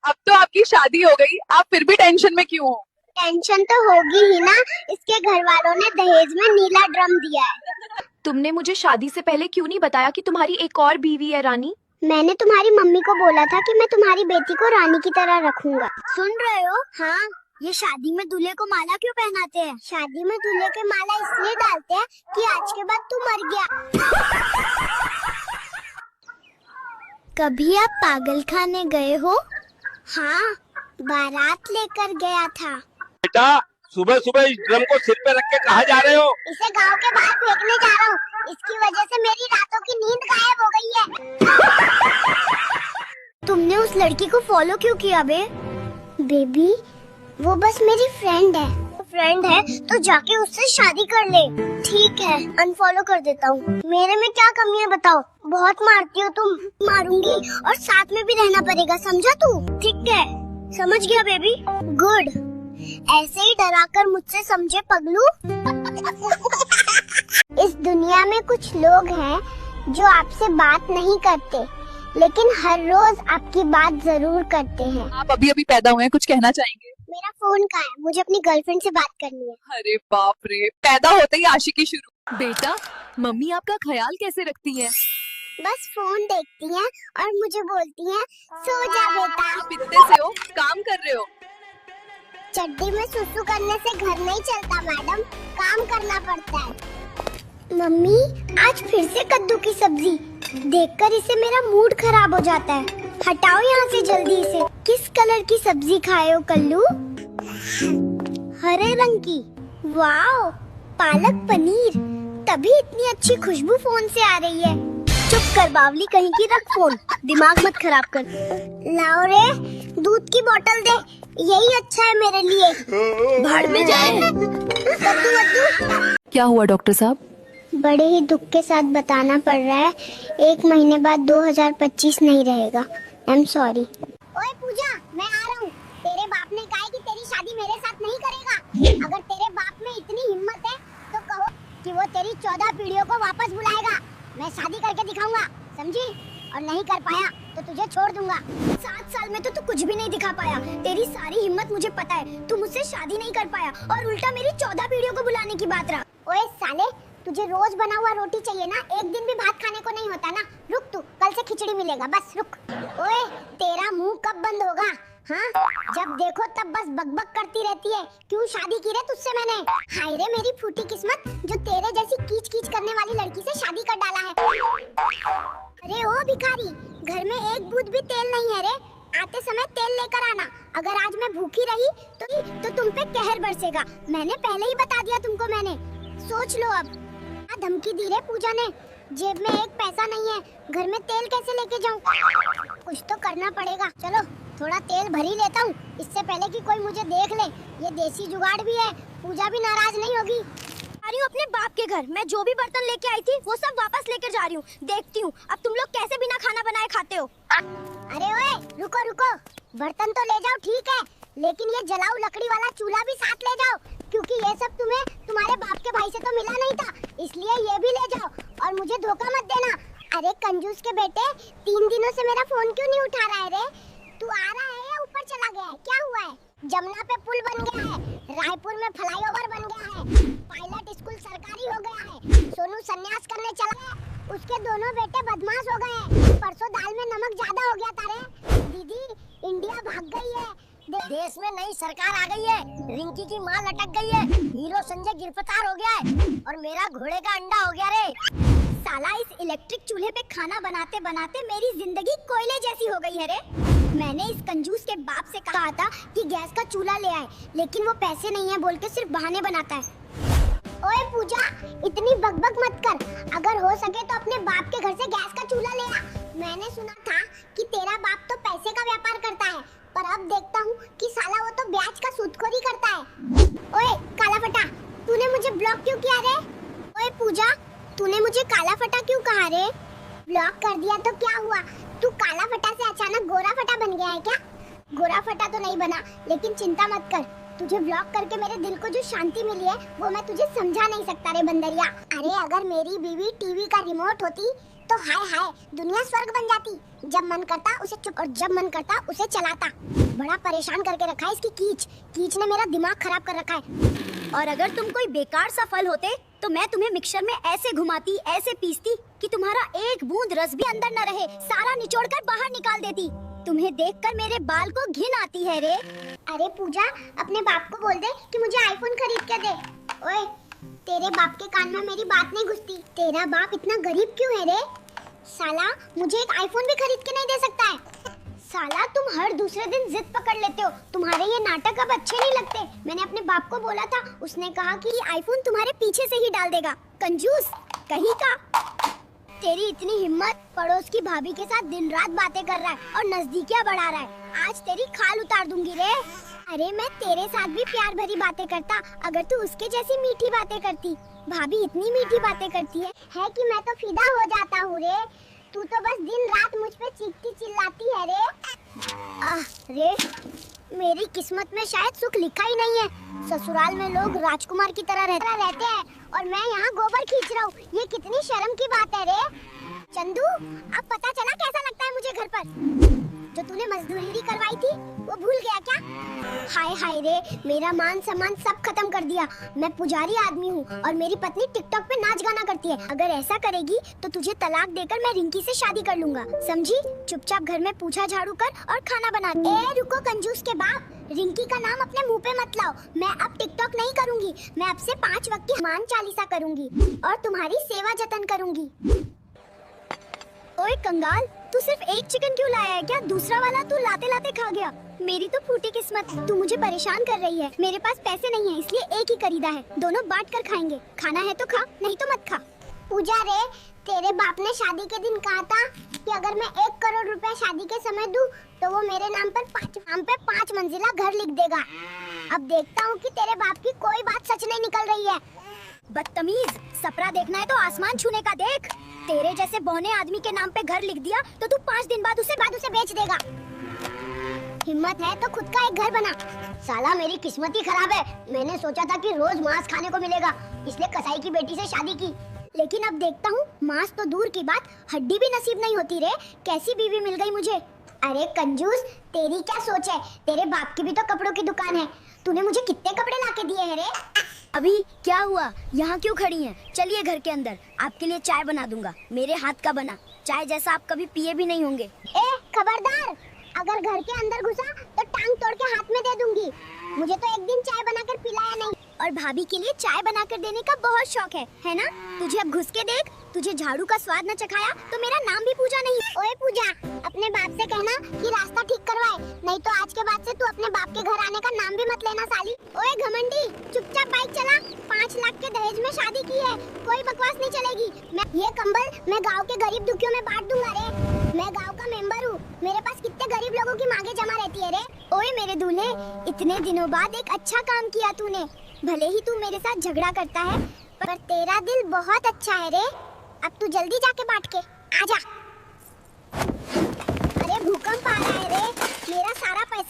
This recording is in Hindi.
अब तो आपकी शादी हो गई, आप फिर भी टेंशन में क्यों हो? टेंशन तो होगी ही ना, इसके घर वालों ने दहेज में नीला ड्रम दिया है। तुमने मुझे शादी से पहले क्यों नहीं बताया कि तुम्हारी एक और बीवी है रानी? मैंने तुम्हारी मम्मी को बोला था कि मैं तुम्हारी बेटी को रानी की तरह रखूंगा। सुन रहे हो? हाँ, ये शादी में दूल्हे को माला क्यों पहनाते हैं? शादी में दूल्हे के माला इसलिए डालते हैं कि आज के बाद तू मर गया। कभी आप पागल खाने गए हो? हाँ, बारात लेकर गया था। बेटा, सुबह सुबह इस ड्रम को सिर पे रख के कहाँ जा रहे हो? इसे गांव के बाहर फेंकने जा रहा हूँ। इसकी वजह से मेरी रातों की नींद गायब हो गई है। तुमने उस लड़की को फॉलो क्यों किया बे? बेबी, वो बस मेरी फ्रेंड है। फ्रेंड है तो जाके उससे शादी कर ले। ठीक है, अनफॉलो कर देता हूँ। मेरे में क्या कमी है बताओ? बहुत मारती हो तुम। मारूंगी और साथ में भी रहना पड़ेगा, समझा तू? ठीक है, समझ गया बेबी। गुड, ऐसे ही डराकर मुझसे समझे पगलू। इस दुनिया में कुछ लोग हैं जो आपसे बात नहीं करते, लेकिन हर रोज आपकी बात जरूर करते हैं। आप अभी अभी पैदा हुए हैं, कुछ कहना चाहेंगे? मेरा फोन कहाँ है? मुझे अपनी गर्लफ्रेंड से बात करनी है। अरे बाप रे, पैदा होते ही आशिकी शुरू। बेटा, मम्मी आपका ख्याल कैसे रखती हैं? बस फोन देखती हैं और मुझे बोलती हैं, सो जा बेटा। आप इतने से हो, काम कर रहे हो? चड्डी में सुसु करने से घर नहीं चलता मैडम, काम करना पड़ता है। मम्मी, आज फिर से कद्दू की सब्जी। देखकर इसे मेरा मूड खराब हो जाता है। हटाओ यहाँ से जल्दी इसे। किस कलर की सब्जी खाए हो कल्लू? हरे रंग की। वाओ, पालक पनीर। तभी इतनी अच्छी खुशबू फोन से आ रही है। चुप कर बावली कहीं की, रख फोन, दिमाग मत खराब कर। लाओ रे, दूध की बोतल दे, यही अच्छा है मेरे लिए। भाड़ में जाए। कद्दू वद्दू। क्या हुआ डॉक्टर साहब? बड़े ही दुख के साथ बताना पड़ रहा है, 1 महीने बाद 2025 नहीं रहेगा। I am sorry. ओए पूजा, मैं आ रहा हूँ। तेरे बाप ने कहा है कि तेरी शादी मेरे साथ नहीं करेगा। अगर तेरे बाप में इतनी हिम्मत है तो कहो कि वो तेरी 14 पीढ़ियों को वापस बुलाएगा। मैं शादी करके दिखाऊंगा, समझी? और नहीं कर पाया तो तुझे छोड़ दूंगा। 7 साल में तो तू कुछ भी नहीं दिखा पाया। तेरी सारी हिम्मत मुझे पता है। तू मुझसे शादी नहीं कर पाया और उल्टा मेरी 14 पीढ़ियों को बुलाने की बात रहा। ओए साले, तुझे रोज बना हुआ रोटी चाहिए ना, एक दिन भी भात खाने को नहीं होता ना। रुक तू, कल से खिचड़ी मिलेगा, बस रुक। ओए, तेरा मुंह कब बंद होगा? हाँ, जब देखो तब बस बकबक करती रहती है। क्यों शादी की रे तुझसे मैंने? हाय रे मेरी फूटी किस्मत, जो तेरे जैसी कीच कीच करने वाली लड़की से शादी कर डाला है। अरे ओ भिखारी, घर में एक बूंद भी तेल नहीं है रे। आते समय तेल लेकर आना। अगर आज मैं भूखी रही तो तुम पे कहर बरसेगा। मैंने पहले ही बता दिया तुमको। मैंने सोच लो अब। धमकी दी रे पूजा ने। जेब में एक पैसा नहीं है, घर में तेल कैसे लेके जाऊं? कुछ तो करना पड़ेगा। चलो थोड़ा तेल भर ही लेता हूँ, इससे पहले कि कोई मुझे देख ले। ये देसी जुगाड़ भी है, पूजा भी नाराज नहीं होगी। आ रही हूँ अपने बाप के घर। मैं जो भी बर्तन लेके आई थी वो सब वापस लेकर जा रही हूँ। देखती हूँ अब तुम लोग कैसे बिना खाना बनाए खाते हो। अरे ओए, रुको रुको, बर्तन तो ले जाओ ठीक है, लेकिन ये जलाऊ लकड़ी वाला चूल्हा भी साथ ले जाओ, क्योंकि ये सब तुम्हें तुम्हारे बाप के भाई से तो मिला नहीं था, इसलिए ये भी ले जाओ। और मुझे धोखा मत देना। अरे कंजूस के बेटे, 3 दिनों से मेरा फोन क्यों नहीं उठा रहा है रे? तू आ रहा है या ऊपर चला गया है? क्या हुआ है? जमुना पे पुल बन गया है, रायपुर में फ्लाईओवर बन गया है, पायलट स्कूल सरकारी हो गया है, सोनू संन्यास करने चला है, उसके दोनों बेटे बदमाश हो गए हैं, परसों दाल में नमक ज्यादा हो गया था रे। दीदी, इंडिया भाग गई है, देश में नई सरकार आ गई है, रिंकी की मां लटक गई है, हीरो संजय गिरफ्तार हो गया है और मेरा घोड़े का अंडा हो गया रे। साला, इस इलेक्ट्रिक चूल्हे पे खाना बनाते बनाते मेरी जिंदगी कोयले जैसी हो गई है रे। मैंने इस कंजूस के बाप से कहा था कि गैस का चूल्हा ले आए, लेकिन वो पैसे नहीं है बोल के सिर्फ बहाने बनाता है। ओए पूजा, इतनी बकबक मत कर। अगर हो सके तो अपने बाप के घर से गैस का चूल्हा ले आ। मैंने सुना था कि तेरा बाप तो पैसे का व्यापार करता है, पर अब देखता हूँ कि साला वो तो ब्याज का सूदखोरी करता है। ओए काला फटा, तूने मुझे ब्लॉक क्यों किया रे? ओए पूजा, तूने मुझे काला फटा क्यों कहा रे? ब्लॉक कर दिया तो क्या हुआ? तू काला फटा से अचानक गोरा फटा बन गया है क्या? गोरा फटा तो नहीं बना, लेकिन चिंता मत कर, तुझे ब्लॉक करके मेरे दिल को जो शांति मिली है वो मैं तुझे समझा नहीं सकता रे बंदरिया। अरे अगर मेरी बीवी टीवी का रिमोट होती तो हाय हाय दुनिया स्वर्ग बन जाती। जब मन करता उसे चुप और जब मन करता उसे चलाता। बड़ा परेशान करके रखा है इसकी कीच ने मेरा दिमाग खराब कर रखा है। और अगर तुम कोई बेकार सा फल होते तो मैं तुम्हें मिक्सर में ऐसे घुमाती, ऐसे पीसती कि तुम्हारा एक बूंद रस भी अंदर न रहे, सारा निचोड़कर बाहर निकाल देती। तुम्हें देखकर मेरे बाल को घिन आती है रे। अरे पूजा, अपने बाप को बोल दे कि मुझे आईफोन खरीद के दे। ओए, तेरे बाप के कान में मेरी बात नहीं घुसती। तेरा बाप इतना गरीब क्यों है रे? साला मुझे एक आईफोन भी खरीद के नहीं दे सकता है। साला तुम हर दूसरे दिन जिद पकड़ लेते हो। तुम्हारे ये नाटक अब अच्छे नहीं लगते। मैंने अपने बाप को बोला था, उसने कहा कि आईफोन तुम्हारे पीछे से ही डाल देगा। कंजूस कहीं का। तेरी इतनी हिम्मत, पड़ोस की भाभी के साथ दिन रात बातें कर रहा है और नजदीकियां बढ़ा रहा है। आज तेरी खाल उतार दूंगी रे। अरे मैं तेरे साथ भी प्यार भरी बातें करता अगर तू उसके जैसी मीठी बातें करती। भाभी इतनी मीठी बातें करती है कि मैं तो फिदा हो जाता हूँ रे। तू तो बस दिन रात मुझ पे चीखती चिल्लाती है रे। रे मेरी किस्मत में शायद सुख लिखा ही नहीं है। ससुराल में लोग राजकुमार की तरह रहते हैं और मैं यहाँ गोबर खींच रहा हूँ। ये कितनी शर्म की बात है रे। चंदू, अब पता चला कैसा लगता है मुझे घर पर। जो तूने मजदूरी करवाई थी वो भूल गया क्या? हाय हाय रे, मेरा मान सम्मान सब खत्म कर दिया। मैं पुजारी आदमी हूँ और मेरी पत्नी टिकटॉक पे नाच गाना करती है। अगर ऐसा करेगी तो तुझे तलाक देकर मैं रिंकी से शादी कर लूंगा, समझी? चुपचाप घर में पूछा झाड़ू कर और खाना बना। ए रुको कंजूस के बाप, रिंकी का नाम अपने मुंह पे मत लाओ। मैं अब टिकटॉक नहीं करूंगी। मैं अब से 5 वक्त की हनुमान चालीसा करूंगी और तुम्हारी सेवा जतन करूंगी। ओए कंगाल, तू सिर्फ एक चिकन क्यों लाया है? क्या दूसरा वाला तू लाते लाते खा गया? मेरी तो फूटी किस्मत। तू मुझे परेशान कर रही है। मेरे पास पैसे नहीं है इसलिए एक ही खरीदा है। दोनों बांट कर खाएंगे। खाना है तो खा, नहीं तो मत खा। पूजा रे, तेरे बाप ने शादी के दिन कहा था कि अगर मैं 1 करोड़ रुपया शादी के समय दूं तो वो मेरे नाम पर 5 मंजिला घर लिख देगा। अब देखता हूँ कि तेरे बाप की कोई बात सच नहीं निकल रही है। बदतमीज, सपना देखना है तो आसमान छूने का देख। तेरे जैसे बौने आदमी के नाम पे घर लिख दिया तो तू 5 दिन बाद उसे बेच देगा। हिम्मत है तो खुद का एक घर बना। साला मेरी किस्मत ही खराब है। मैंने सोचा था कि रोज मांस खाने को मिलेगा, इसलिए कसाई की बेटी से शादी की। लेकिन अब देखता हूँ मांस तो दूर की बात, हड्डी भी नसीब नहीं होती रे। कैसी बीवी मिल गई मुझे। अरे कंजूस, तेरी क्या सोच है? तेरे बाप की भी तो कपड़ों की दुकान है। तूने मुझे कितने कपड़े लाके दिए हैं रे? अभी क्या हुआ? यहाँ क्यों खड़ी हैं? चलिए घर के अंदर, आपके लिए चाय बना दूंगा, मेरे हाथ का बना चाय जैसा आप कभी पिए भी नहीं होंगे। ए खबरदार, अगर घर के अंदर घुसा तो टांग तोड़ के हाथ में दे दूंगी। मुझे तो एक दिन चाय बनाकर पिलाया नहीं। और भाभी के लिए चाय बनाकर देने का बहुत शौक है ना? तुझे अब घुस के देख, तुझे झाड़ू का स्वाद न चखाया तो मेरा नाम भी पूजा नहीं। ओए पूजा, अपने बाप से कहना कि रास्ता ठीक करवाए, नहीं तो आज के बाद से तू अपने बाप के घर आने का नाम भी मत लेना साली। ओए घमंडी, चुपचाप बाइक चला। 5 लाख के दहेज में शादी की है, कोई बकवास नहीं चलेगी। ये कंबल मैं गाँव के गरीब दुखियों में बांट दूंगा रे। मैं गाँव का मेंबर हूँ, मेरे पास कितने गरीब लोगों की मांगे जमा रहती है रे। ओए मेरे दूल्हे, इतने दिनों बाद एक अच्छा काम किया तूने। भले ही तू मेरे साथ झगड़ा करता है पर तेरा दिल बहुत अच्छा है रे। अब तू जल्दी जाके बांट के आजा। अरे भूकंप आ रहा है रे, मेरा सारा पैसा